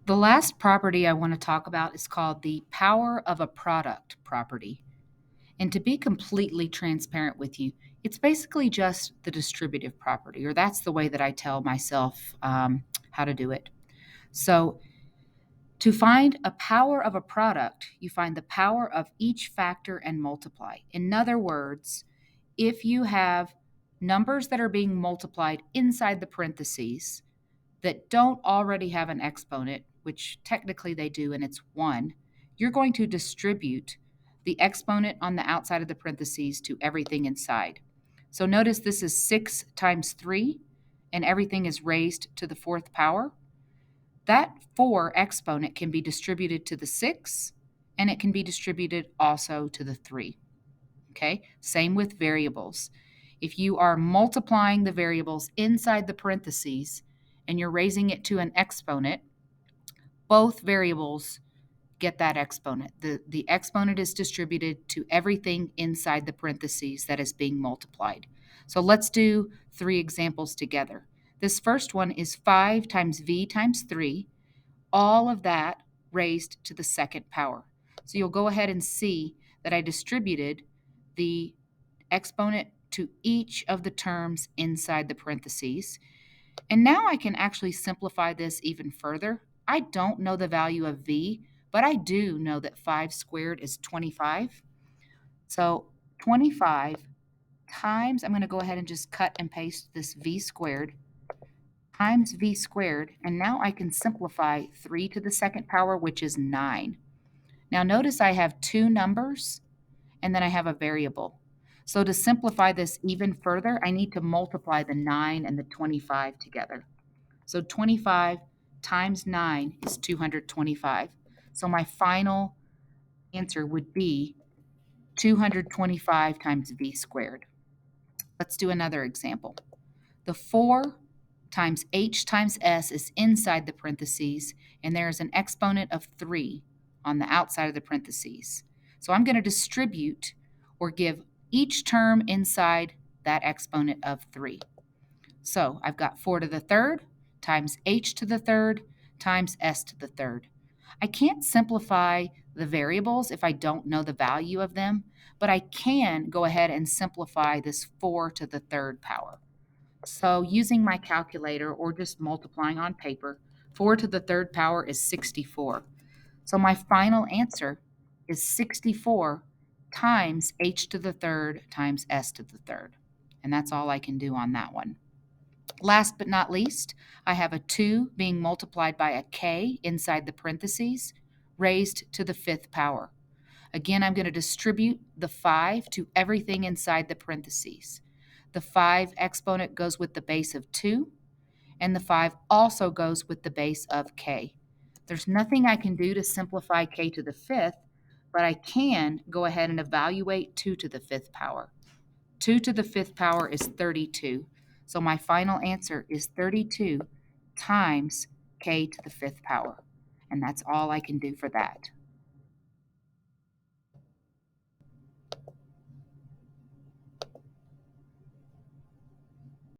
The last property I want to talk about is called the power of a product property. And to be completely transparent with you, it's basically just the distributive property, or that's the way that I tell myself how to do it. So, to find a power of a product, you find the power of each factor and multiply. In other words, if you have numbers that are being multiplied inside the parentheses, that don't already have an exponent, which technically they do, and it's 1, you're going to distribute the exponent on the outside of the parentheses to everything inside. So notice this is 6 times 3, and everything is raised to the fourth power. That 4 exponent can be distributed to the 6, and it can be distributed also to the 3. Okay, same with variables. If you are multiplying the variables inside the parentheses and you're raising it to an exponent, both variables get that exponent. The exponent is distributed to everything inside the parentheses that is being multiplied. So let's do 3 examples together. This first one is 5 times v times 3, all of that raised to the second power. So you'll go ahead and see that I distributed the exponent to each of the terms inside the parentheses. And now I can actually simplify this even further. I don't know the value of v, but I do know that 5 squared is 25. So 25 times, I'm going to go ahead and just cut and paste this v squared times v squared, and now I can simplify 3 to the second power, which is 9. Now notice I have two numbers, and then I have a variable. So to simplify this even further, I need to multiply the 9 and the 25 together. So 25 times 9 is 225. So my final answer would be 225 times v squared. Let's do another example. The 4 times h times s is inside the parentheses, and there is an exponent of 3 on the outside of the parentheses. So I'm going to distribute or give each term inside that exponent of 3. So I've got 4 to the third times h to the third times s to the third. I can't simplify the variables if I don't know the value of them, but I can go ahead and simplify this 4 to the third power. So using my calculator or just multiplying on paper, 4 to the third power is 64. So my final answer is 64 times h to the third times s to the third. And that's all I can do on that one. Last but not least, I have a 2 being multiplied by a k inside the parentheses, raised to the fifth power. Again, I'm going to distribute the 5 to everything inside the parentheses. The 5 exponent goes with the base of 2, and the 5 also goes with the base of k. There's nothing I can do to simplify k to the fifth, but I can go ahead and evaluate 2 to the fifth power. 2 to the fifth power is 32. So my final answer is 32 times k to the fifth power. And that's all I can do for that.